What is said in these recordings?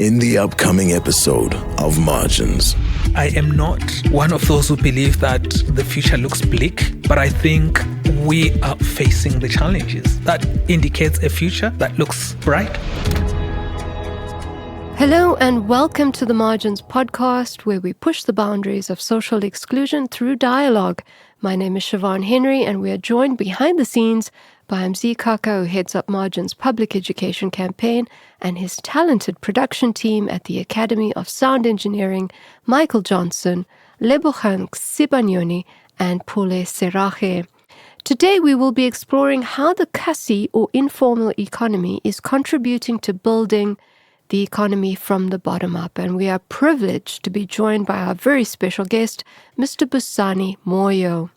in the upcoming episode of Margins. I am not one of those who believe that the future looks bleak, but I think we are facing the challenges that indicates a future that looks bright. Hello and welcome to the Margins podcast, where we push the boundaries of social exclusion through dialogue. My name is Siobhan Henry, and we are joined behind the scenes by MZ Kaka, who heads up Margins' public education campaign, and his talented production team at the Academy of Sound Engineering, Michael Johnson, Lebogang Sibanyoni, and Pule Serache. Today we will be exploring how the kasi, or informal economy, is contributing to building the economy from the bottom up, and we are privileged to be joined by our very special guest, Mr. Busani Moyo.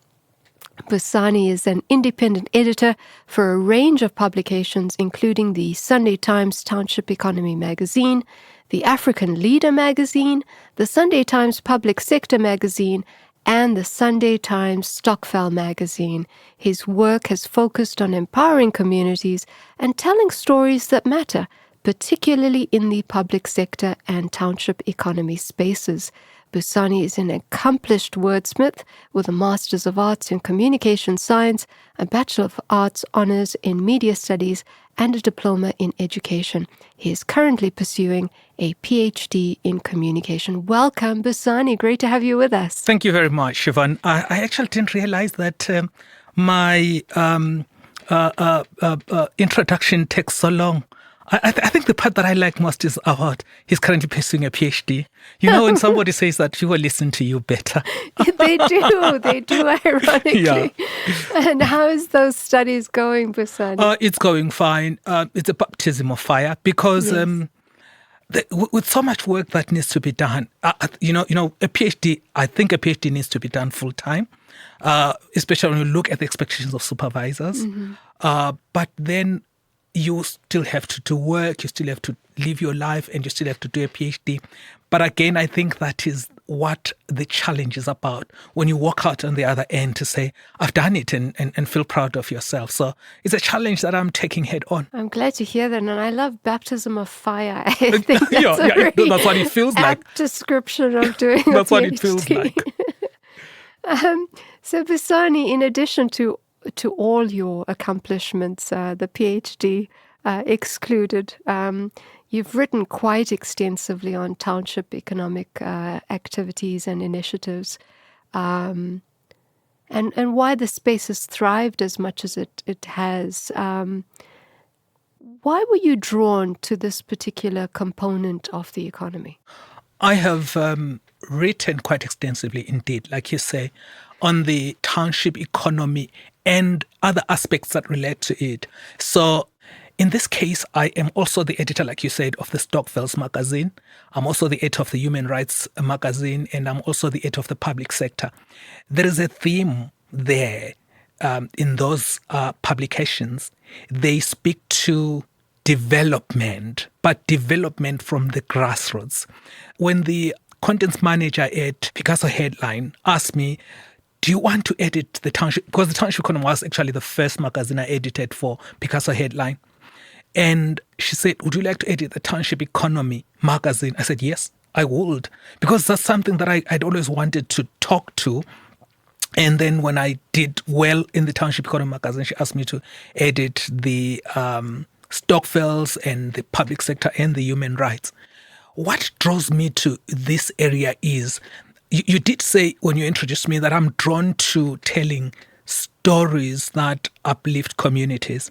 Busani is an independent editor for a range of publications, including the Sunday Times Township Economy magazine, the African Leader magazine, the Sunday Times Public Sector magazine, and the Sunday Times Stokvel magazine. His work has focused on empowering communities and telling stories that matter, particularly in the public sector and township economy spaces. Busani is an accomplished wordsmith with a Master's of Arts in Communication Science, a Bachelor of Arts Honours in Media Studies, and a Diploma in Education. He is currently pursuing a PhD in Communication. Welcome, Busani. Great to have you with us. Thank you very much, Siobhan. I actually didn't realize that my introduction takes so long. I think the part that I like most is about he's currently pursuing a PhD. You know, when somebody says that, people listen to you better. They do, ironically. Yeah. And how is those studies going, Busani? It's going fine. It's a baptism of fire because with so much work that needs to be done, a PhD, I think a PhD needs to be done full time, especially when you look at the expectations of supervisors. Mm-hmm. But then you still have to do work, you still have to live your life, and you still have to do a PhD. But again, I think that is what the challenge is about, when you walk out on the other end to say, I've done it, and feel proud of yourself. So it's a challenge that I'm taking head on. I'm glad to hear that, and I love baptism of fire. I think that's that's what it feels like. Description of doing That's a what PhD. it feels like. So Busani, in addition to all your accomplishments, the PhD excluded, you've written quite extensively on township economic activities and initiatives, and why the space has thrived as much as it has. Why were you drawn to this particular component of the economy? I have written quite extensively indeed, like you say, on the township economy and other aspects that relate to it. So in this case, I am also the editor, like you said, of the Stokvels magazine. I'm also the editor of the Human Rights magazine, and I'm also the editor of the public sector. There is a theme there in those publications. They speak to development, but development from the grassroots. When the contents manager at Picasso Headline asked me, do you want to edit the township? Because the Township Economy was actually the first magazine I edited for Picasso Headline. And she said, would you like to edit the Township Economy magazine? I said, yes, I would. Because that's something that I'd always wanted to talk to. And then when I did well in the Township Economy magazine, she asked me to edit the Stokvels and the public sector and the human rights. What draws me to this area is, you did say when you introduced me that I'm drawn to telling stories that uplift communities.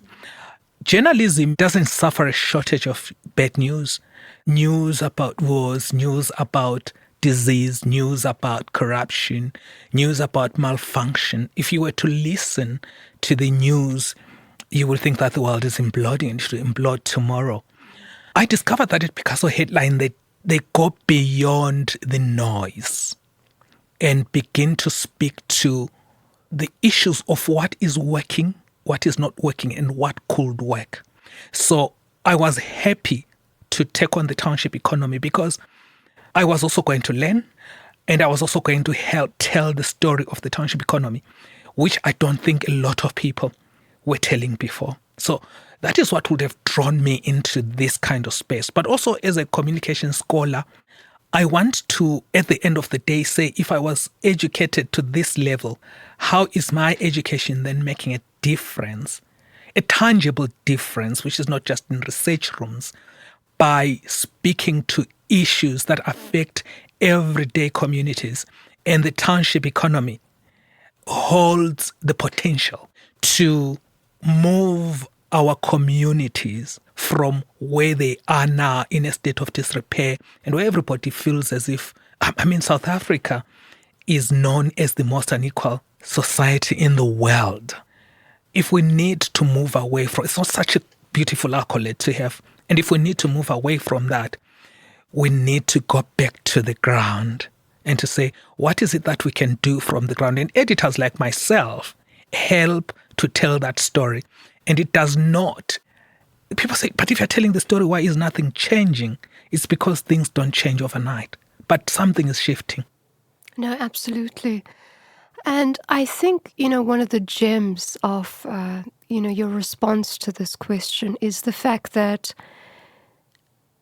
Journalism doesn't suffer a shortage of bad news. News about wars, news about disease, news about corruption, news about malfunction. If you were to listen to the news, you would think that the world is imploding and should implode tomorrow. I discovered that at Picasso Headline, they go beyond the noise and begin to speak to the issues of what is working, what is not working, and what could work. So I was happy to take on the township economy because I was also going to learn, and I was also going to help tell the story of the township economy, which I don't think a lot of people were telling before. So That is what would have drawn me into this kind of space. But also as a communication scholar, I want to, at the end of the day, say if I was educated to this level, how is my education then making a difference, a tangible difference, which is not just in research rooms, by speaking to issues that affect everyday communities. And the township economy holds the potential to move our communities from where they are now in a state of disrepair and where everybody feels as if, South Africa is known as the most unequal society in the world. If we need to move away from, it's not such a beautiful accolade to have, and if we need to move away from that, we need to go back to the ground and to say, what is it that we can do from the ground? And editors like myself help to tell that story. And it does not. People say, but if you're telling the story, why is nothing changing? It's because things don't change overnight. But something is shifting. No, absolutely. And I think, one of the gems of, your response to this question is the fact that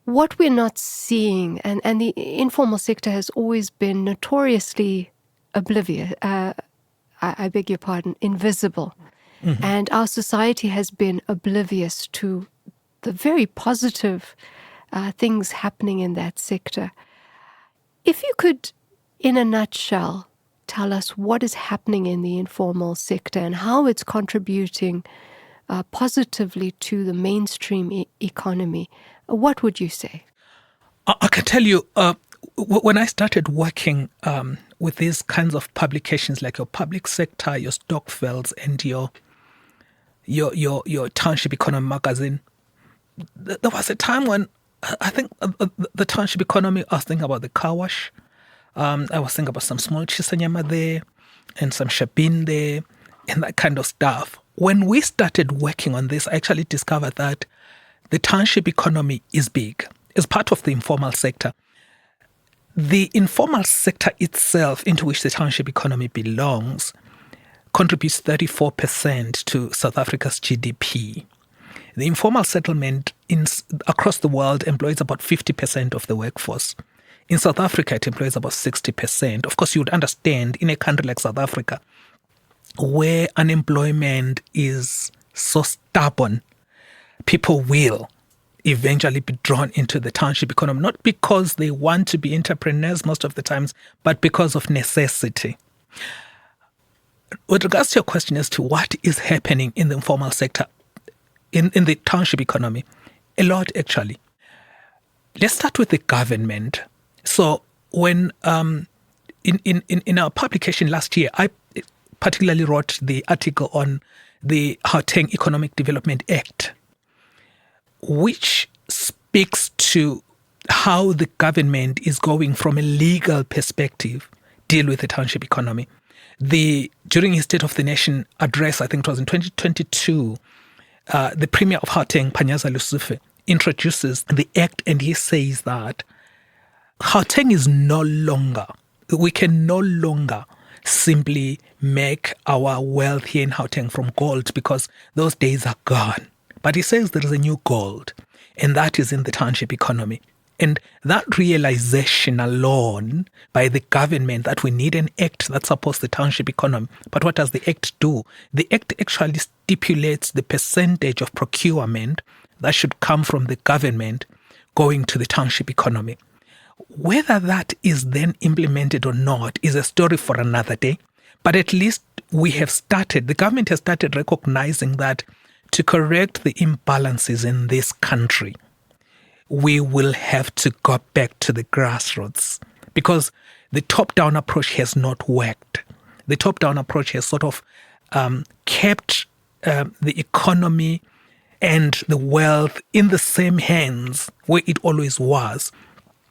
what we're not seeing, and the informal sector has always been notoriously oblivious, I beg your pardon, invisible. Mm-hmm. And our society has been oblivious to the very positive things happening in that sector. If you could, in a nutshell, tell us what is happening in the informal sector and how it's contributing positively to the mainstream economy, what would you say? I can tell you, when I started working with these kinds of publications like your public sector, your Stockfelds, and your township economy magazine, there was a time when I think the township economy, I was thinking about the car wash. I was thinking about some small chisanyama there and some shabin there and that kind of stuff. When we started working on this, I actually discovered that the township economy is big. It's part of the informal sector. The informal sector itself, into which the township economy belongs, contributes 34% to South Africa's GDP. The informal settlement across the world employs about 50% of the workforce. In South Africa, it employs about 60%. Of course, you would understand in a country like South Africa, where unemployment is so stubborn, people will eventually be drawn into the township economy, not because they want to be entrepreneurs most of the times, but because of necessity. With regards to your question as to what is happening in the informal sector, in the township economy, a lot actually. Let's start with the government. So when in our publication last year, I particularly wrote the article on the Gauteng Economic Development Act, which speaks to how the government is going from a legal perspective deal with the township economy. During his State of the Nation address, I think it was in 2022, the Premier of Gauteng, Panyaza Lesufi, introduces the act, and he says that Gauteng is we can no longer simply make our wealth here in Gauteng from gold because those days are gone. But he says there is a new gold, and that is in the township economy. And that realization alone by the government that we need an act that supports the township economy. But what does the act do? The act actually stipulates the percentage of procurement that should come from the government going to the township economy. Whether that is then implemented or not is a story for another day. But at least the government has started recognizing that to correct the imbalances in this country, we will have to go back to the grassroots because the top-down approach has not worked. The top-down approach has sort of kept the economy and the wealth in the same hands where it always was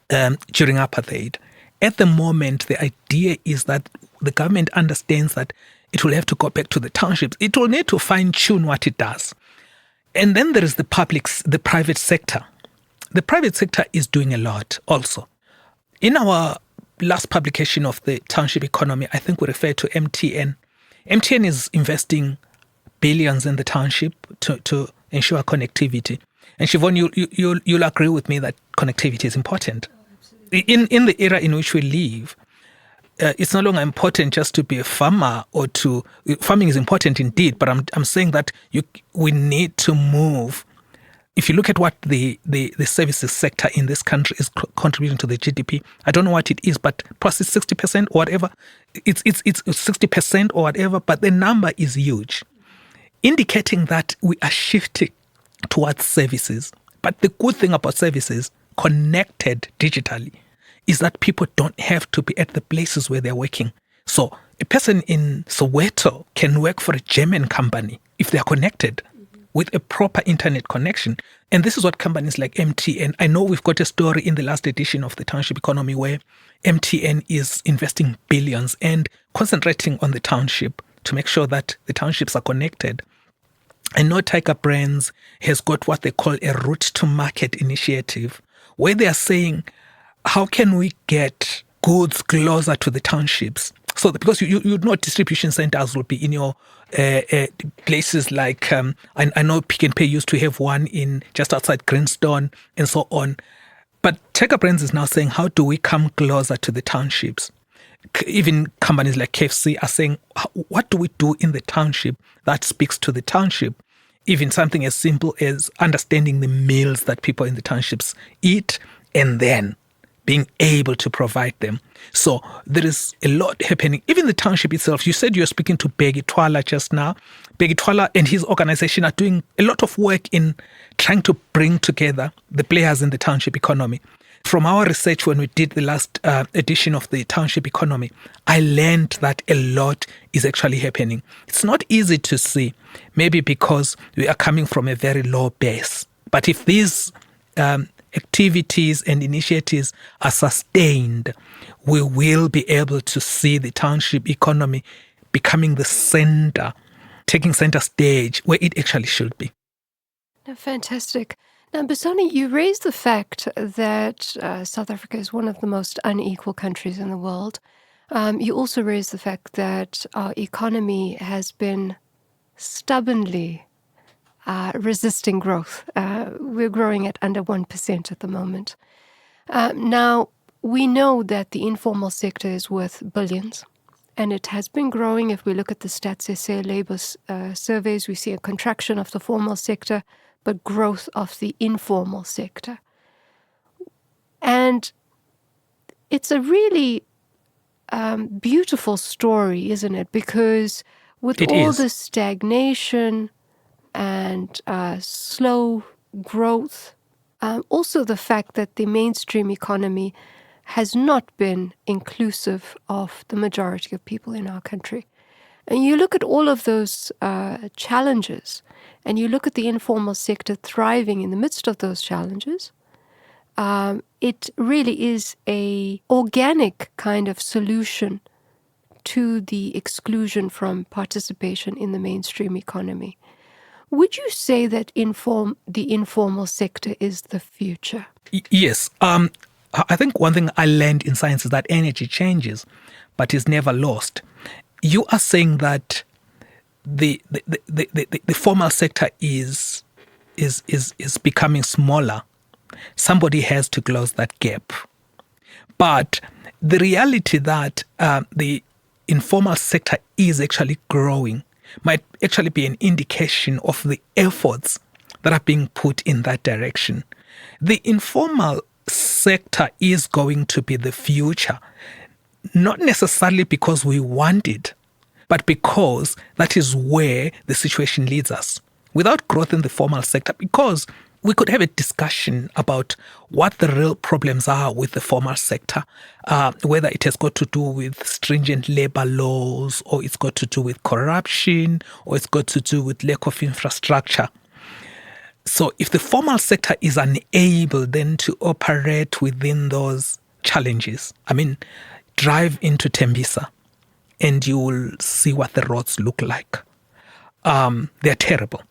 during apartheid. At the moment, the idea is that the government understands that it will have to go back to the townships. It will need to fine-tune what it does. And then there is the private sector. The private sector is doing a lot also. In our last publication of the township economy, I think we refer to MTN. MTN is investing billions in the township to ensure connectivity. And Siobhan, you'll agree with me that connectivity is important. In the era in which we live, it's no longer important just to be a farmer farming is important indeed, but I'm saying that we need to move. If you look at what the services sector in this country is contributing to the GDP, I don't know what it is, but plus it's 60% or whatever. It's 60% or whatever, but the number is huge, indicating that we are shifting towards services. But the good thing about services connected digitally is that people don't have to be at the places where they're working. So a person in Soweto can work for a German company if they're connected with a proper internet connection. And this is what companies like MTN, I know we've got a story in the last edition of the Township Economy where MTN is investing billions and concentrating on the township to make sure that the townships are connected. I know Tiger Brands has got what they call a route to market initiative, where they are saying, how can we get goods closer to the townships? So because you know distribution centers will be in your places like, I know Pick n Pay used to have one in just outside Greenstone and so on. But Tiger Brands is now saying, how do we come closer to the townships? Even companies like KFC are saying, what do we do in the township that speaks to the township? Even something as simple as understanding the meals that people in the townships eat and then being able to provide them. So there is a lot happening. Even the township itself, you said you're speaking to Bheki Twala just now. Bheki Twala and his organization are doing a lot of work in trying to bring together the players in the township economy. From our research when we did the last edition of the Township Economy, I learned that a lot is actually happening. It's not easy to see, maybe because we are coming from a very low base. But if these activities and initiatives are sustained, we will be able to see the township economy becoming the center, taking center stage where it actually should be. Fantastic. Now, Busani, you raised the fact that South Africa is one of the most unequal countries in the world. You also raised the fact that our economy has been stubbornly resisting growth. We're growing at under 1% at the moment. Now, we know that the informal sector is worth billions, and it has been growing. If we look at the Stats SA labor surveys, we see a contraction of the formal sector, but growth of the informal sector. And it's a really beautiful story, isn't it? Because with the stagnation and slow growth, also the fact that the mainstream economy has not been inclusive of the majority of people in our country. And you look at all of those challenges, and you look at the informal sector thriving in the midst of those challenges, it really is a organic kind of solution to the exclusion from participation in the mainstream economy. Would you say that the informal sector is the future? Yes. I think one thing I learned in science is that energy changes, but is never lost. You are saying that the formal sector is becoming smaller. Somebody has to close that gap. But the reality that the informal sector is actually growing might actually be an indication of the efforts that are being put in that direction. The informal sector is going to be the future, not necessarily because we want it, but because that is where the situation leads us. Without growth in the formal sector, because we could have a discussion about what the real problems are with the formal sector, whether it has got to do with stringent labor laws, or it's got to do with corruption, or it's got to do with lack of infrastructure. So if the formal sector is unable then to operate within those challenges, drive into Tembisa and you will see what the roads look like. They're terrible.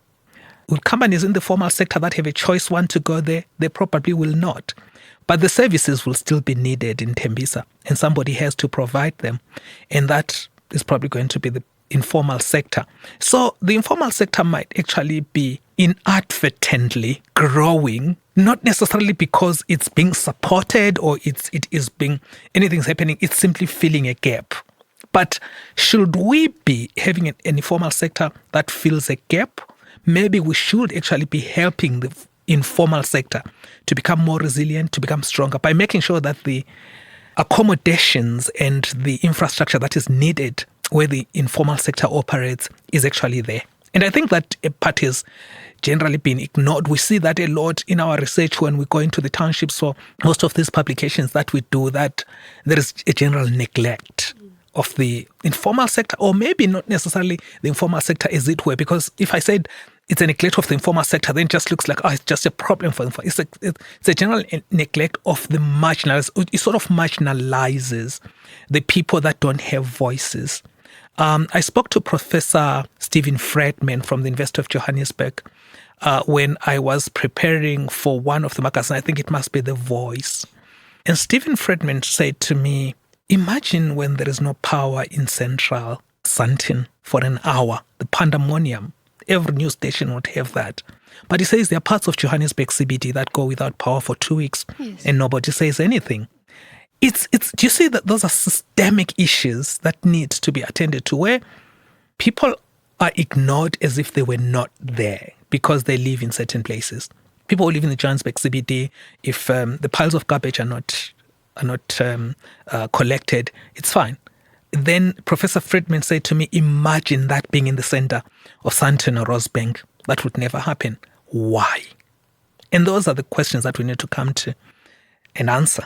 With companies in the formal sector that have a choice want to go there, they probably will not. But the services will still be needed in Tembisa, and somebody has to provide them. And that is probably going to be the informal sector. So the informal sector might actually be inadvertently growing, not necessarily because it's being supported or anything's happening, it's simply filling a gap. But should we be having an informal sector that fills a gap? Maybe we should actually be helping the informal sector to become more resilient, to become stronger by making sure that the accommodations and the infrastructure that is needed where the informal sector operates is actually there. And I think that a part has generally been ignored. We see that a lot in our research when we go into the townships. So most of these publications that we do, that there is a general neglect of the informal sector, or maybe not necessarily the informal sector as it were, because if I said it's a neglect of the informal sector, then it just looks like, it's just a problem for them. It's a general neglect of the marginalized. It sort of marginalizes the people that don't have voices. I spoke to Professor Stephen Fredman from the University of Johannesburg when I was preparing for one of the magazines. I think it must be The Voice. And Stephen Fredman said to me, imagine when there is no power in central Sandton for an hour, the pandemonium. Every news station would have that. But he says there are parts of Johannesburg CBD that go without power for 2 weeks, yes, and nobody says anything. Do you see that those are systemic issues that need to be attended to, where people are ignored as if they were not there because they live in certain places. People who live in the Johannesburg CBD, if the piles of garbage are not collected, it's fine. Then Professor Friedman said to me, imagine that being in the center of Sandton or Rosebank. That would never happen. Why? And those are the questions that we need to come to and answer.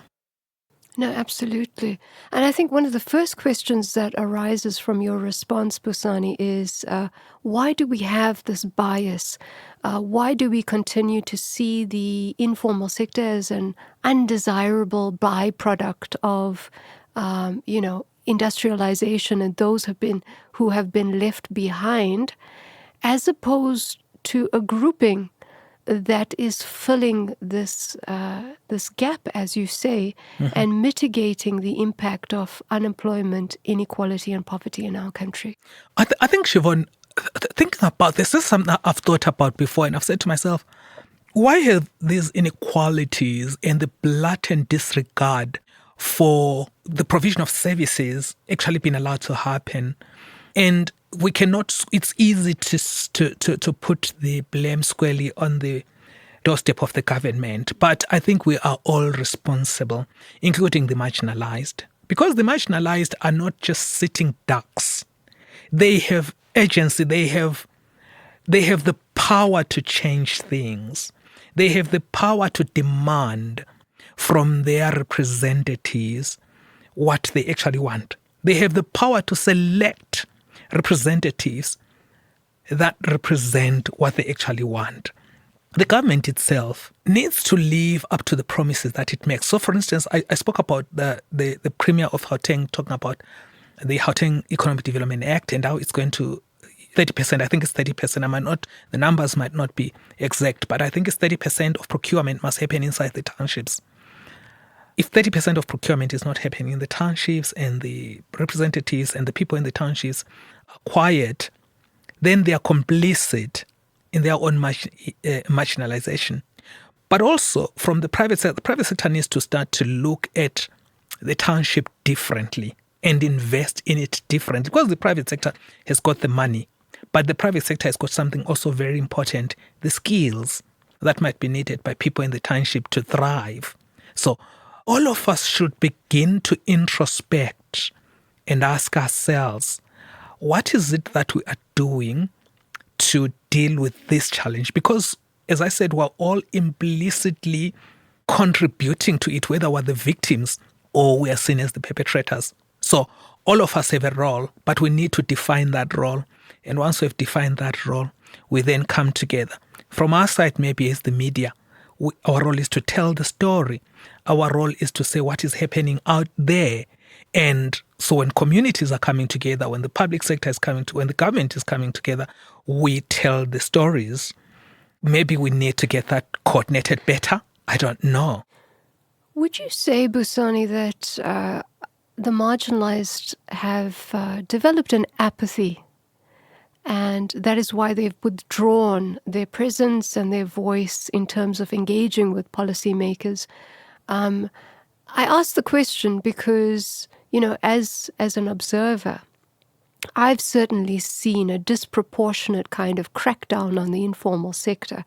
No, absolutely. And I think one of the first questions that arises from your response, Busani, is why do we have this bias? Why do we continue to see the informal sector as an undesirable byproduct of, industrialization and those who have been left behind, as opposed to a grouping that is filling this gap, as you say, mm-hmm, and mitigating the impact of unemployment, inequality, and poverty in our country? I think, Siobhan, thinking about this is something I've thought about before, and I've said to myself, why have these inequalities and the blatant disregard for the provision of services actually been allowed to happen? And we cannot, it's easy to put the blame squarely on the doorstep of the government, but I think we are all responsible, including the marginalized, because the marginalized are not just sitting ducks. They have agency, they have the power to change things. They have the power to demand from their representatives what they actually want. They have the power to select representatives that represent what they actually want. The government itself needs to live up to the promises that it makes. So, for instance, I spoke about the Premier of Gauteng talking about the Gauteng Economic Development Act and how it's going to 30%. I think it's 30%. The numbers might not be exact, but I think it's 30% of procurement must happen inside the townships. If 30% of procurement is not happening in the townships and the representatives and the people in the townships are quiet, then they are complicit in their own marginalization. But also from the private sector needs to start to look at the township differently and invest in it differently, because the private sector has got the money, but the private sector has got something also very important, the skills that might be needed by people in the township to thrive. So all of us should begin to introspect and ask ourselves, what is it that we are doing to deal with this challenge? Because, as I said, we're all implicitly contributing to it, whether we're the victims or we are seen as the perpetrators. So all of us have a role, but we need to define that role. And once we've defined that role, we then come together. From our side, maybe as the media, our role is to tell the story. Our role is to say what is happening out there. And so when communities are coming together, when the public sector is coming when the government is coming together, we tell the stories. Maybe we need to get that coordinated better. I don't know. Would you say, Busani, that the marginalized have developed an apathy And that is why they've withdrawn their presence and their voice in terms of engaging with policymakers. I ask the question because, as an observer, I've certainly seen a disproportionate kind of crackdown on the informal sector.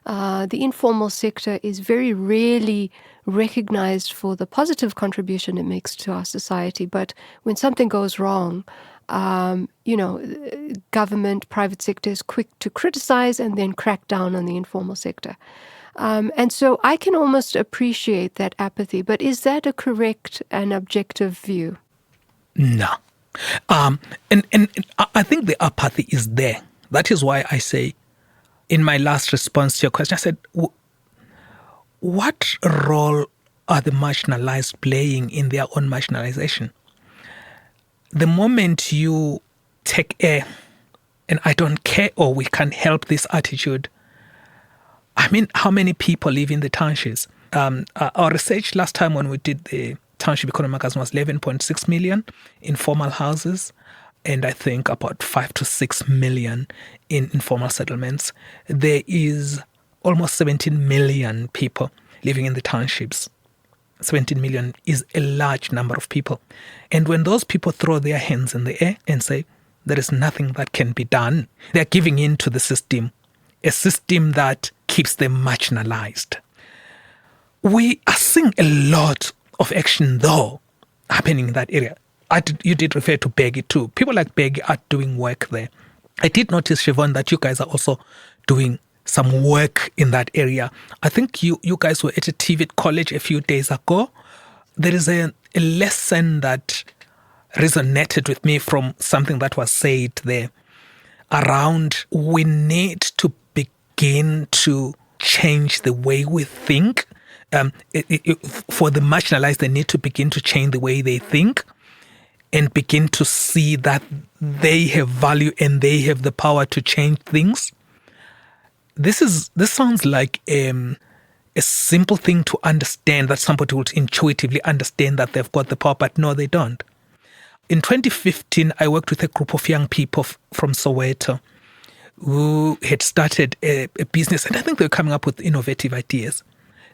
The informal sector is very rarely recognized for the positive contribution it makes to our society. But when something goes wrong, government, private sector is quick to criticize and then crack down on the informal sector. And so I can almost appreciate that apathy. But is that a correct and objective view? No. And I think the apathy is there. That is why I say, in my last response to your question, I said, what role are the marginalized playing in their own marginalization? The moment you take and I don't care or we can't help this attitude, I mean, how many people live in the townships? Our research last time when we did the Township Economy Magazine was 11.6 million informal houses, and I think about 5 to 6 million in informal settlements. There is almost 17 million people living in the townships. 17 million is a large number of people. And when those people throw their hands in the air and say, there is nothing that can be done, they're giving in to the system, a system that keeps them marginalized. We are seeing a lot of action, though, happening in that area. You did refer to Beggy too. People like Beggy are doing work there. I did notice, Siobhan, that you guys are also doing some work in that area. I think you guys were at a TVET college a few days ago. There is a lesson that resonated with me from something that was said there around we need to begin to change the way we think. For the marginalized, they need to begin to change the way they think and begin to see that they have value and they have the power to change things. This sounds like a simple thing to understand, that somebody would intuitively understand that they've got the power, but no, they don't. In 2015, I worked with a group of young people from Soweto who had started a business, and I think they were coming up with innovative ideas.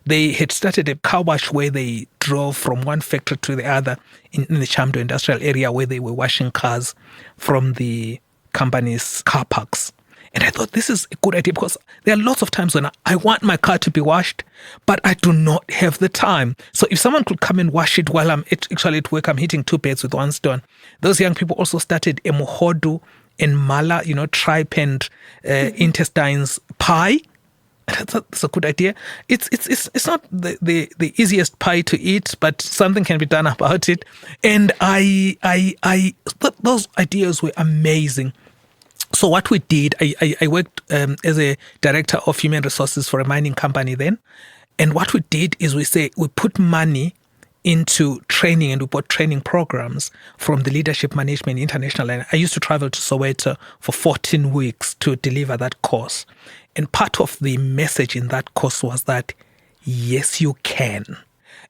They had started a car wash where they drove from one factory to the other in the Chamdo industrial area, where they were washing cars from the company's car parks. And I thought this is a good idea because there are lots of times when I want my car to be washed, but I do not have the time. So if someone could come and wash it while I'm actually at work, I'm hitting two birds with one stone. Those young people also started a mohodu and mala, tripe and intestines pie. That's a good idea. It's not the easiest pie to eat, but something can be done about it. And I thought those ideas were amazing. So what we did, I worked as a director of human resources for a mining company then. And what we did is we put money into training, and we bought training programs from the Leadership Management International. And I used to travel to Soweto for 14 weeks to deliver that course. And part of the message in that course was that, yes, you can.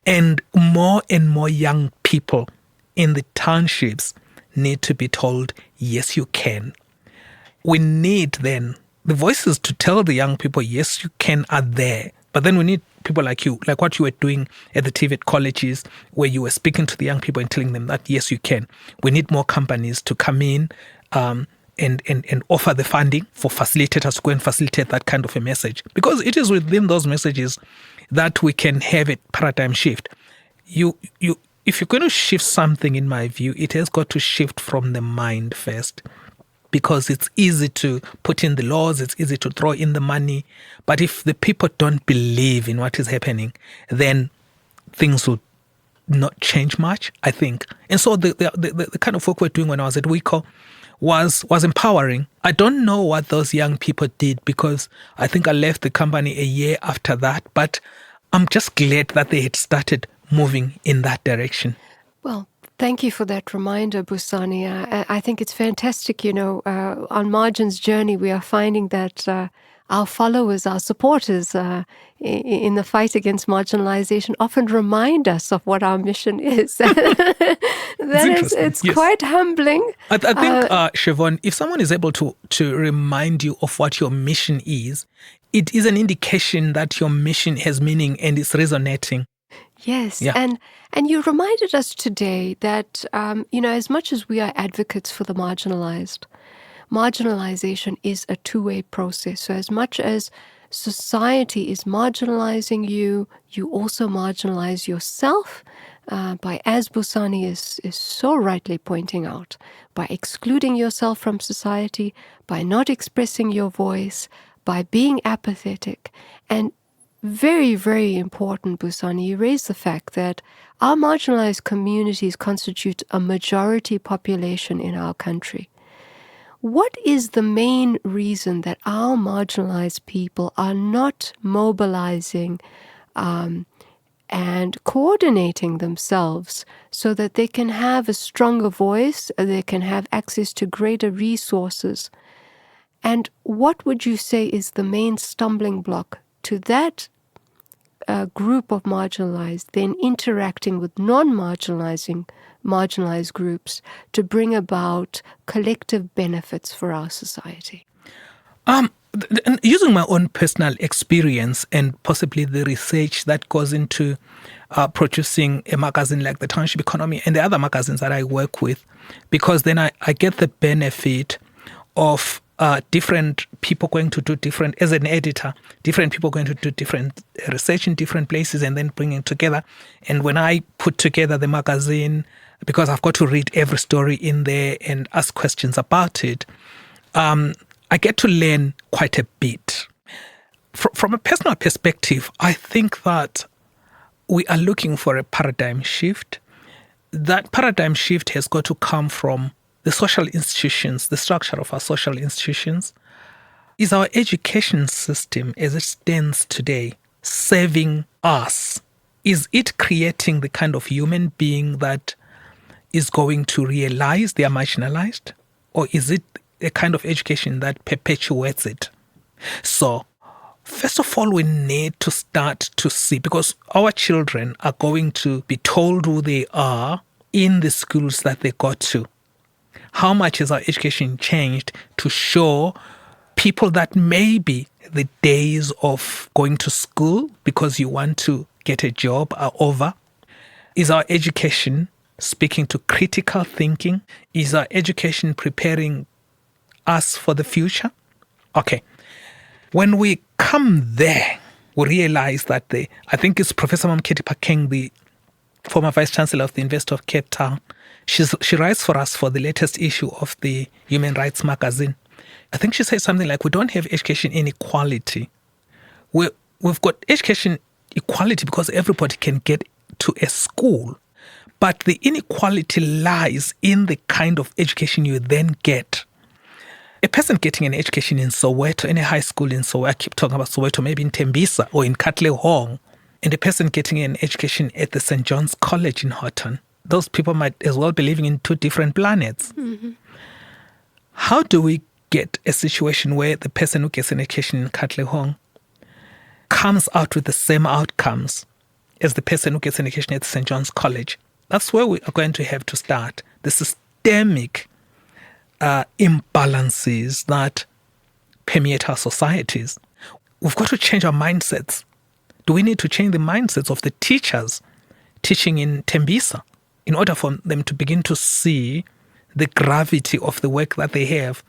And more young people in the townships need to be told, yes, you can. We need then the voices to tell the young people, yes, you can, are there. But then we need people like you, like what you were doing at the TVET colleges, where you were speaking to the young people and telling them that, yes, you can. We need more companies to come in and offer the funding for facilitators to go and facilitate that kind of a message. Because it is within those messages that we can have a paradigm shift. If you're going to shift something, in my view, it has got to shift from the mind first. Because it's easy to put in the laws, it's easy to throw in the money. But if the people don't believe in what is happening, then things will not change much, I think. And so the kind of work we're doing when I was at WICO was empowering. I don't know what those young people did, because I think I left the company a year after that. But I'm just glad that they had started moving in that direction. Well, thank you for that reminder, Busani. I think it's fantastic. On Margin's journey, we are finding that our followers, our supporters in the fight against marginalization often remind us of what our mission is. It's Yes. quite humbling. I think, Siobhan, if someone is able to remind you of what your mission is, it is an indication that your mission has meaning and it's resonating. Yes, Yeah. and you reminded us today that, as much as we are advocates for the marginalized, marginalization is a two-way process. So as much as society is marginalizing you, you also marginalize yourself by, as Busani is so rightly pointing out, by excluding yourself from society, by not expressing your voice, by being apathetic. And very, very important, Busani, you raised the fact that our marginalized communities constitute a majority population in our country. What is the main reason that our marginalized people are not mobilizing and coordinating themselves so that they can have a stronger voice, they can have access to greater resources? And what would you say is the main stumbling block to that group of marginalized then interacting with marginalized groups to bring about collective benefits for our society? Using my own personal experience and possibly the research that goes into producing a magazine like the Township Economy and the other magazines that I work with, because then I get the benefit of different people going to do different, as an editor, different people going to do different research in different places and then bringing together. And when I put together the magazine, because I've got to read every story in there and ask questions about it, I get to learn quite a bit. From a personal perspective, I think that we are looking for a paradigm shift. That paradigm shift has got to come from the social institutions, the structure of our social institutions. Is our education system as it stands today serving us? Is it creating the kind of human being that is going to realize they are marginalized? Or is it a kind of education that perpetuates it? So, first of all, we need to start to see, because our children are going to be told who they are in the schools that they go to. How much has our education changed to show people that maybe the days of going to school because you want to get a job are over? Is our education speaking to critical thinking? Is our education preparing us for the future? Okay. When we come there, we realize that I think it's Professor Mamketi Pakeng, the former Vice Chancellor of the University of Cape Town. She writes for us for the latest issue of the Human Rights magazine. I think she says something like, we don't have education inequality. We've got education equality because everybody can get to a school. But the inequality lies in the kind of education you then get. A person getting an education in Soweto, in a high school in Soweto, I keep talking about Soweto, maybe in Tembisa or in Katlehong, and a person getting an education at the St. John's College in Houghton, those people might as well be living in two different planets. Mm-hmm. How do we get a situation where the person who gets an education in Katlehong comes out with the same outcomes as the person who gets an education at the St. John's College? That's where we are going to have to start. The systemic imbalances that permeate our societies. We've got to change our mindsets. Do we need to change the mindsets of the teachers teaching in Tembisa in order for them to begin to see the gravity of the work that they have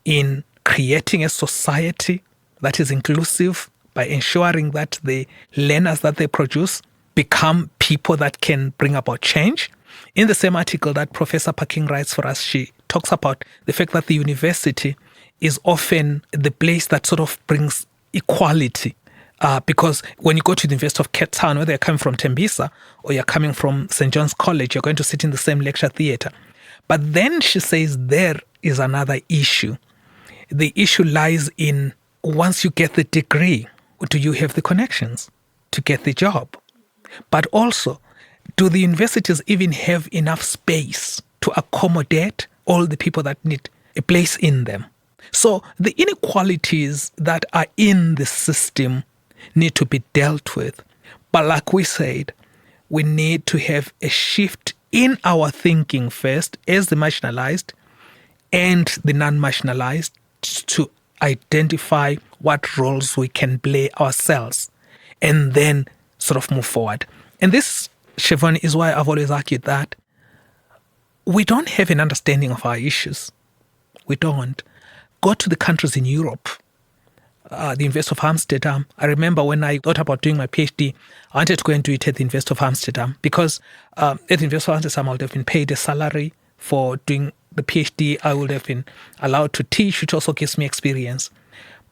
in creating a society that is inclusive by ensuring that the learners that they produce become people that can bring about change? In the same article that Professor Pakeng writes for us, she talks about the fact that the university is often the place that sort of brings equality. Because when you go to the University of Cape Town, whether you're coming from Tembisa or you're coming from St. John's College, you're going to sit in the same lecture theatre. But then she says there is another issue. The issue lies in, once you get the degree, do you have the connections to get the job? But also, do the universities even have enough space to accommodate all the people that need a place in them? So the inequalities that are in the system need to be dealt with. But like we said, we need to have a shift in our thinking first as the marginalized and the non-marginalized to identify what roles we can play ourselves and then sort of move forward. And this, Siobhan, is why I've always argued that we don't have an understanding of our issues. We don't. Go to the countries in Europe, the University of Amsterdam. I remember when I thought about doing my PhD, I wanted to go and do it at the University of Amsterdam because at the University of Amsterdam, I would have been paid a salary for doing the PhD. I would have been allowed to teach, which also gives me experience.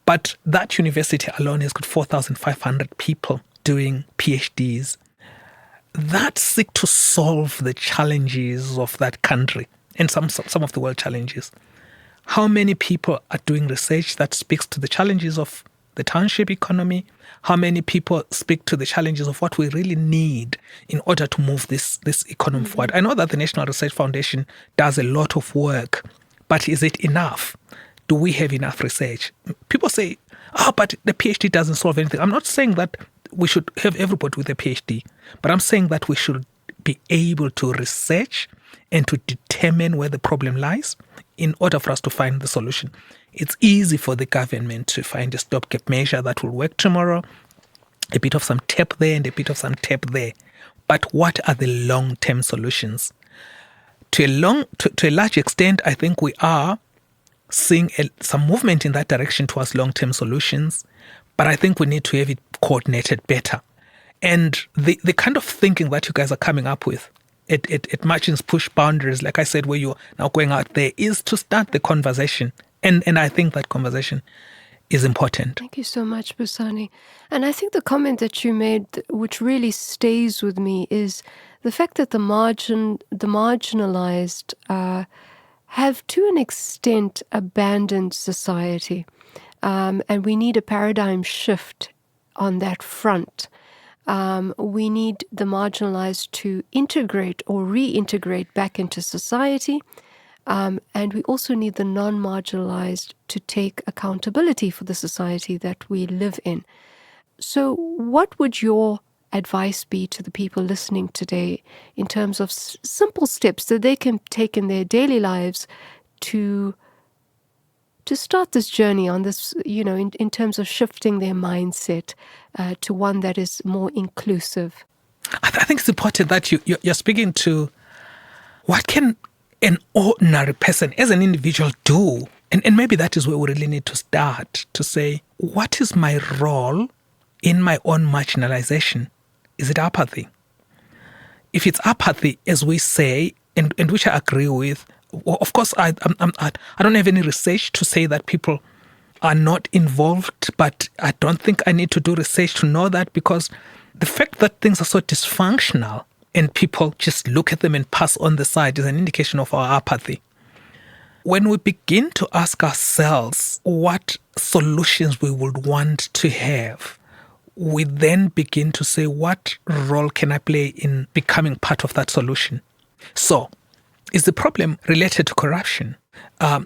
But that university alone has got 4,500 people doing PhDs that seek to solve the challenges of that country and some of the world challenges. How many people are doing research that speaks to the challenges of the township economy? How many people speak to the challenges of what we really need in order to move this economy forward? I know that the National Research Foundation does a lot of work, but is it enough? Do we have enough research? People say, but the PhD doesn't solve anything. I'm not saying that we should have everybody with a PhD, but I'm saying that we should be able to research and to determine where the problem lies in order for us to find the solution. It's easy for the government to find a stopgap measure that will work tomorrow, a bit of some tap there and a bit of some tap there. But what are the long-term solutions? To a large extent, I think we are seeing some movement in that direction towards long-term solutions, but I think we need to have it coordinated better. And the kind of thinking that you guys are coming up with, it margins push boundaries, like I said, where you're now going out there, is to start the conversation. And I think that conversation is important. Thank you so much, Busani. And I think the comment that you made, which really stays with me, is the fact that the marginalized have to an extent abandoned society. And we need a paradigm shift on that front. We need the marginalized to integrate or reintegrate back into society. And we also need the non-marginalized to take accountability for the society that we live in. So what would your advice be to the people listening today in terms of simple steps that they can take in their daily lives to start this journey on this, in terms of shifting their mindset to one that is more inclusive? I think it's important that you're speaking to what can an ordinary person as an individual do? And maybe that is where we really need to start, to say, what is my role in my own marginalization? Is it apathy? If it's apathy, as we say, and which I agree with, well, of course, I don't have any research to say that people are not involved, but I don't think I need to do research to know that, because the fact that things are so dysfunctional and people just look at them and pass on the side is an indication of our apathy. When we begin to ask ourselves what solutions we would want to have, we then begin to say, what role can I play in becoming part of that solution? So, is the problem related to corruption?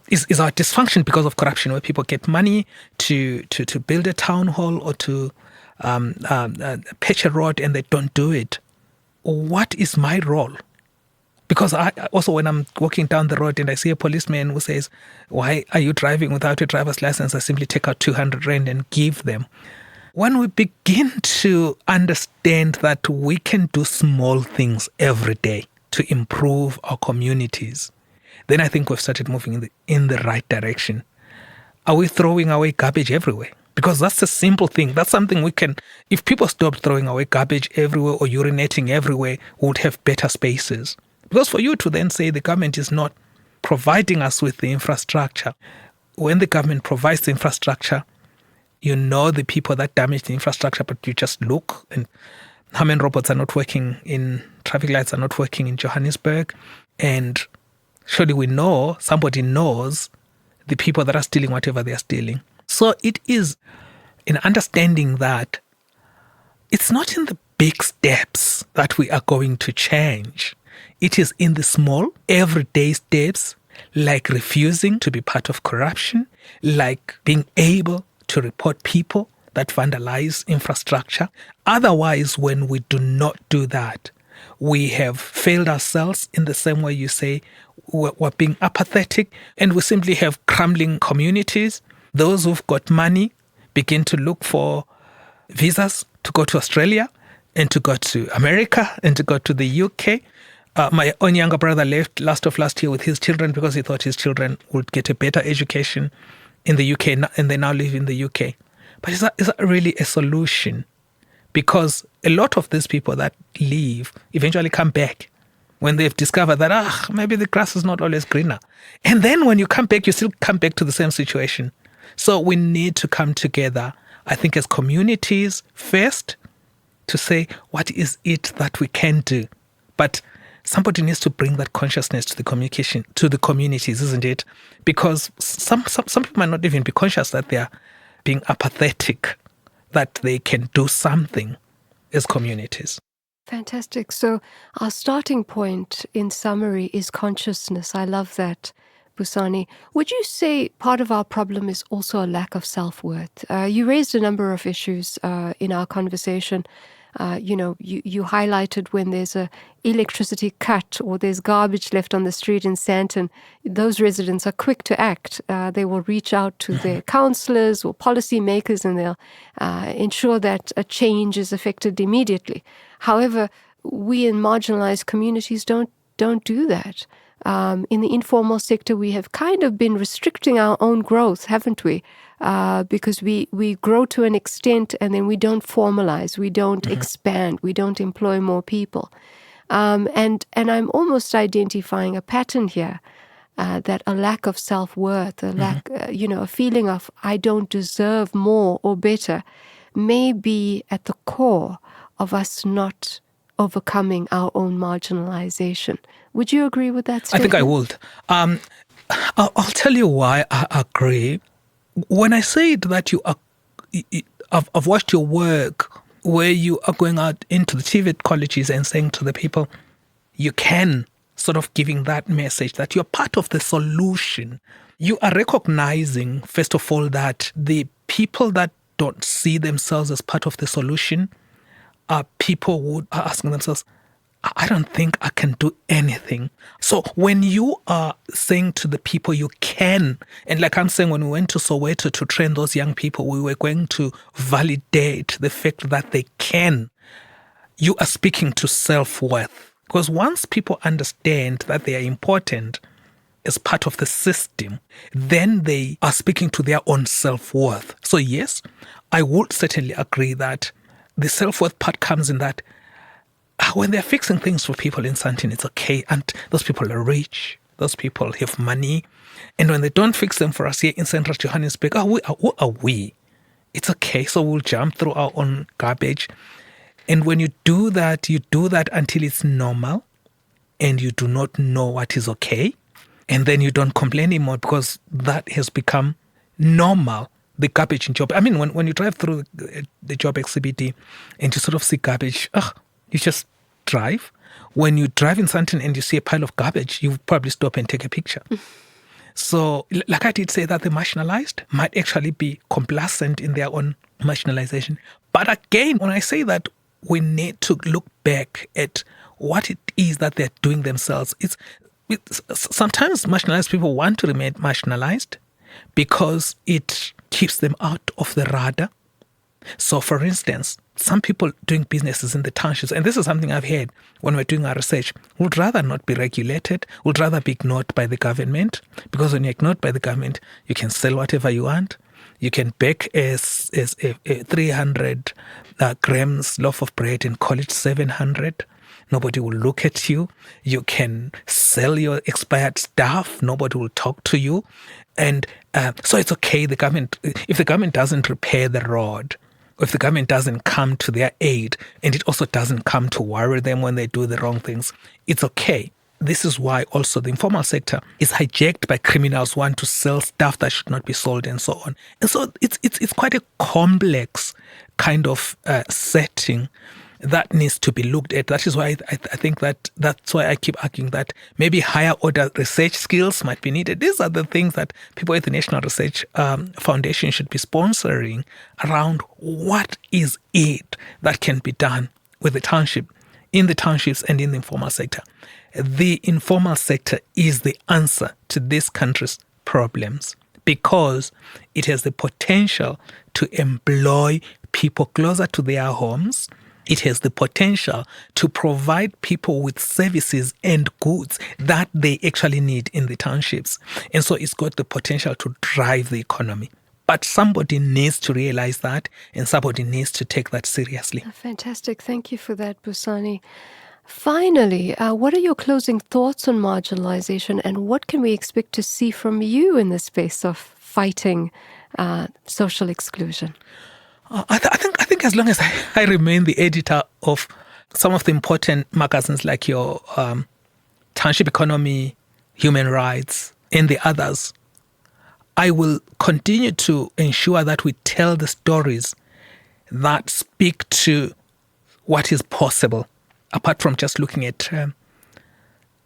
Is our dysfunction because of corruption, where people get money to build a town hall or to patch a road and they don't do it? What is my role? Because I also, when I'm walking down the road and I see a policeman who says, why are you driving without a driver's license? I simply take out 200 Rand and give them. When we begin to understand that we can do small things every day to improve our communities, then I think we've started moving in the right direction. Are we throwing away garbage everywhere? Because that's a simple thing. That's something we can, if people stopped throwing away garbage everywhere or urinating everywhere, we would have better spaces. Because for you to then say the government is not providing us with the infrastructure, when the government provides the infrastructure, you know the people that damage the infrastructure, but you just look, and how many robots are not working in, traffic lights are not working in Johannesburg, and surely we know, somebody knows the people that are stealing whatever they are stealing. So it is in understanding that it's not in the big steps that we are going to change. It is in the small, everyday steps, like refusing to be part of corruption, like being able to report people that vandalize infrastructure. Otherwise, when we do not do that, we have failed ourselves in the same way you say we're being apathetic, and we simply have crumbling communities. Those who've got money begin to look for visas to go to Australia and to go to America and to go to the UK. My own younger brother left last year with his children because he thought his children would get a better education in the UK, and they now live in the UK. But is that really a solution? Because a lot of these people that leave eventually come back when they've discovered that, maybe the grass is not always greener. And then when you come back, you still come back to the same situation. So we need to come together, I think, as communities first to say, what is it that we can do? But somebody needs to bring that consciousness to the communication, to the communities, isn't it? Because some people might not even be conscious that they are being apathetic, that they can do something as communities. Fantastic. So our starting point, in summary, is consciousness. I love that, Busani. Would you say part of our problem is also a lack of self-worth? You raised a number of issues in our conversation. You highlighted when there's a electricity cut or there's garbage left on the street in Sandton, those residents are quick to act. They will reach out to their councillors or policy makers, and they'll ensure that a change is effected immediately. However, we in marginalized communities don't do that. In the informal sector, we have kind of been restricting our own growth, haven't we? Because we grow to an extent and then we don't formalize, we don't expand, we don't employ more people. And I'm almost identifying a pattern here, that a lack of self-worth, a lack, a feeling of I don't deserve more or better may be at the core of us not overcoming our own marginalization. Would you agree with that statement? I think I would. I'll tell you why I agree. When I said that I've watched your work where you are going out into the TVET colleges and saying to the people, you can, sort of giving that message that you're part of the solution. You are recognizing, first of all, that the people that don't see themselves as part of the solution are people who are asking themselves, I don't think I can do anything. So when you are saying to the people you can, and like I'm saying, when we went to Soweto to train those young people, we were going to validate the fact that they can. You are speaking to self-worth. Because once people understand that they are important as part of the system, then they are speaking to their own self-worth. So yes, I would certainly agree that the self-worth part comes in that when they're fixing things for people in Sandton, it's okay. And those people are rich. Those people have money. And when they don't fix them for us here in Central Johannesburg, who are we? It's okay. So we'll jump through our own garbage. And when you do that until it's normal and you do not know what is okay. And then you don't complain anymore because that has become normal. The garbage in Job. I mean, when you drive through the Job CBD and you sort of see garbage, you just drive. When you drive in Sandton and you see a pile of garbage, you probably stop and take a picture. So, like I did say, that the marginalized might actually be complacent in their own marginalization. But again, when I say that, we need to look back at what it is that they're doing themselves. It's sometimes marginalized people want to remain marginalized because it keeps them out of the radar. So, for instance, some people doing businesses in the townships, and this is something I've heard when we're doing our research, would rather not be regulated, would rather be ignored by the government, because when you're ignored by the government, you can sell whatever you want. You can bake a 300 grams loaf of bread and call it 700. Nobody will look at you. You can sell your expired stuff. Nobody will talk to you. And so it's okay. If the government doesn't repair the road, if the government doesn't come to their aid, and it also doesn't come to worry them when they do the wrong things, it's okay. This is why also the informal sector is hijacked by criminals who want to sell stuff that should not be sold and so on. And so it's quite a complex kind of setting that needs to be looked at. That is why I think that's why I keep arguing that maybe higher order research skills might be needed. These are the things that people at the National Research Foundation should be sponsoring around what is it that can be done with the township, in the townships and in the informal sector. The informal sector is the answer to this country's problems because it has the potential to employ people closer to their homes. It has the potential to provide people with services and goods that they actually need in the townships. And so it's got the potential to drive the economy. But somebody needs to realize that, and somebody needs to take that seriously. Fantastic. Thank you for that, Busani. Finally, what are your closing thoughts on marginalization, and what can we expect to see from you in the space of fighting social exclusion? I think as long as I remain the editor of some of the important magazines like your Township Economy, Human Rights, and the others, I will continue to ensure that we tell the stories that speak to what is possible, apart from just looking at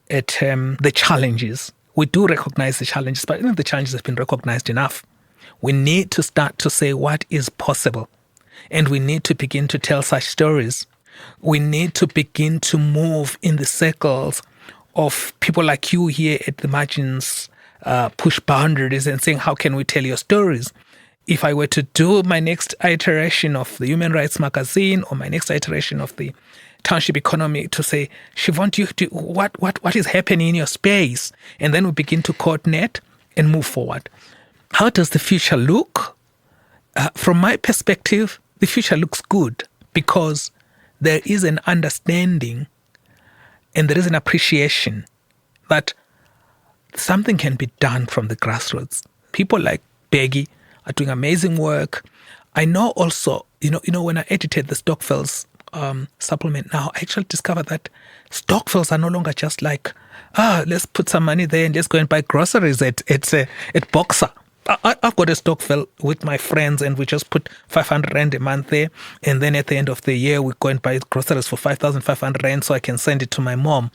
the challenges. We do recognize the challenges, but I think the challenges have been recognized enough. We need to start to say what is possible, and we need to begin to tell such stories. We need to begin to move in the circles of people like you here at the margins, push boundaries and saying, how can we tell your stories? If I were to do my next iteration of the Human Rights Magazine or my next iteration of the Township Economy, to say, Siobhan, what is happening in your space? And then we begin to coordinate and move forward. How does the future look? From my perspective, the future looks good because there is an understanding and there is an appreciation that something can be done from the grassroots. People like Peggy are doing amazing work. I know also, when I edited the Stockfells supplement now, I actually discovered that Stockfells are no longer just like, let's put some money there and just go and buy groceries at Boxer. I've got a Stockfell with my friends and we just put 500 Rand a month there. And then at the end of the year, we go and buy groceries for 5,500 Rand so I can send it to my mom.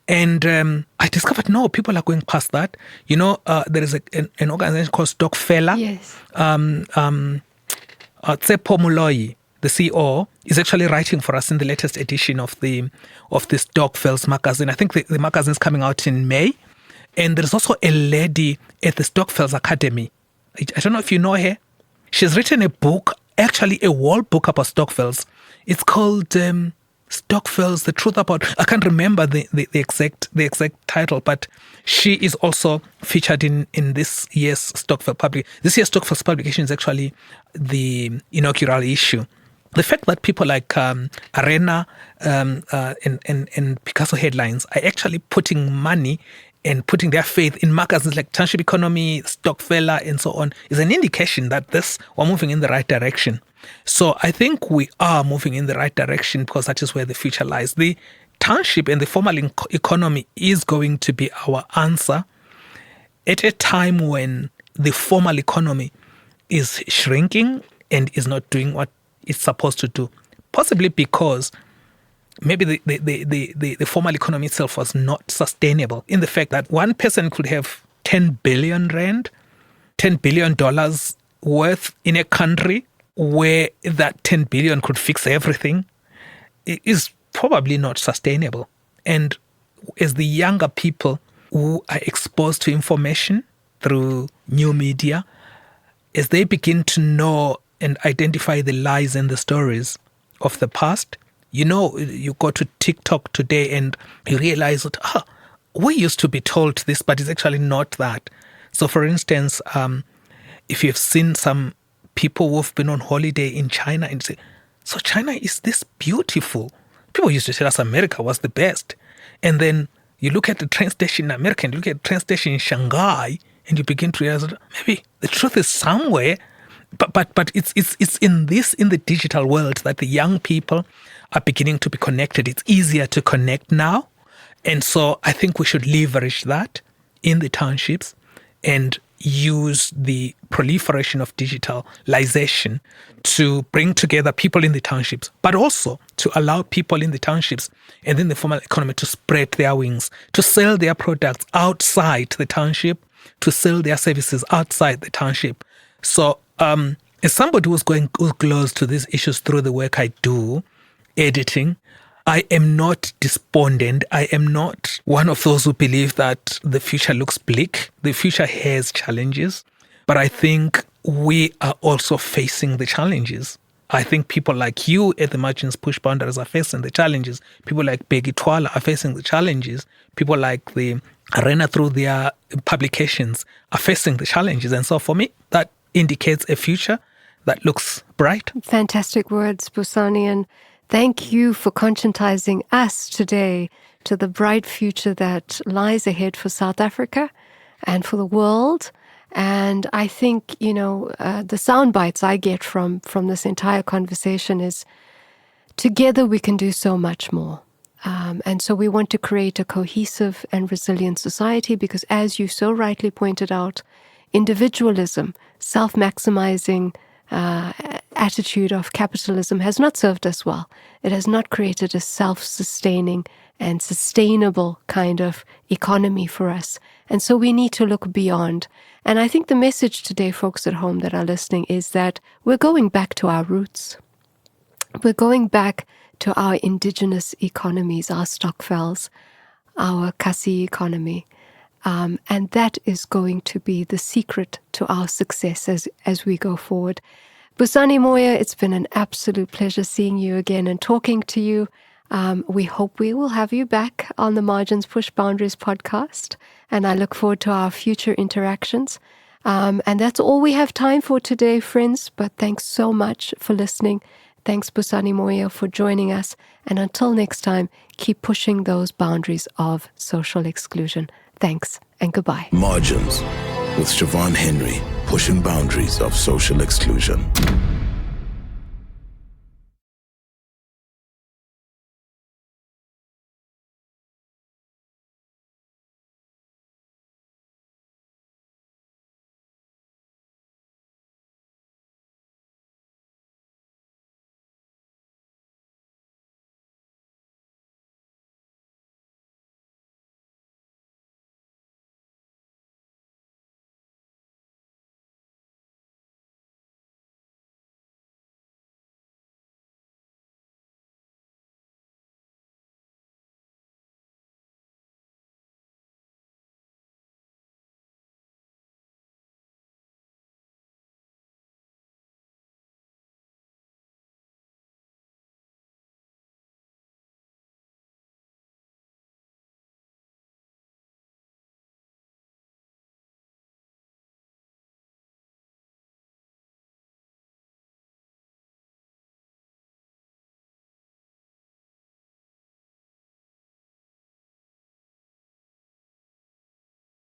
And I discovered, no, people are going past that. There is an organization called Stockfella. Yes. Tsepo Moloi, the CEO, is actually writing for us in the latest edition of the Stockfells magazine. I think the magazine is coming out in May. And there's also a lady at the Stockfells Academy. I don't know if you know her. She's written a book, actually a whole book about Stockfells. It's called Stockfells, The Truth About... I can't remember the exact title, but she is also featured in this year's Stockfells publication. This year's Stockfells publication is actually the inaugural issue. The fact that people like Arena and Picasso Headlines are actually putting money and putting their faith in magazines like Township Economy, Stockfella, and so on, is an indication that we're moving in the right direction. So I think we are moving in the right direction because that is where the future lies. The township and the formal economy is going to be our answer at a time when the formal economy is shrinking and is not doing what it's supposed to do, possibly because maybe the formal economy itself was not sustainable in the fact that one person could have 10 billion Rand, $10 billion worth in a country where that 10 billion could fix everything. It is probably not sustainable. And as the younger people who are exposed to information through new media, as they begin to know and identify the lies and the stories of the past, you go to TikTok today and you realize that, we used to be told this, but it's actually not that. So for instance, if you've seen some people who've been on holiday in China and say, so China is this beautiful. People used to tell us America was the best. And then you look at the train station in America and you look at the train station in Shanghai and you begin to realize that maybe the truth is somewhere. But it's in the digital world that the young people are beginning to be connected. It's easier to connect now. And so I think we should leverage that in the townships and use the proliferation of digitalization to bring together people in the townships, but also to allow people in the townships and in the formal economy to spread their wings, to sell their products outside the township, to sell their services outside the township. So as somebody who's close to these issues through the work I do, editing, I am not despondent. I am not one of those who believe that the future looks bleak. The future has challenges, but I think we are also facing the challenges. I think people like you at the Margins Push Boundaries are facing the challenges. People like Peggy Twala are facing the challenges. People like the Arena through their publications are facing the challenges. And so for me, that indicates a future that looks bright. Fantastic words, Busani, and thank you for conscientizing us today to the bright future that lies ahead for South Africa and for the world. And I think, the sound bites I get from this entire conversation is together we can do so much more. And so we want to create a cohesive and resilient society because, as you so rightly pointed out, individualism, self-maximizing attitude of capitalism has not served us well. It has not created a self-sustaining and sustainable kind of economy for us. And so we need to look beyond. And I think the message today, folks at home that are listening, is that we're going back to our roots. We're going back to our indigenous economies, our stokvels, our Kasi economy. And that is going to be the secret to our success as we go forward. Busani Moyo, it's been an absolute pleasure seeing you again and talking to you. We hope we will have you back on the Margins Push Boundaries podcast, and I look forward to our future interactions. And that's all we have time for today, friends, but thanks so much for listening. Thanks, Busani Moyo, for joining us. And until next time, keep pushing those boundaries of social exclusion. Thanks and goodbye. Margins with Siobhan Henry, pushing boundaries of social exclusion.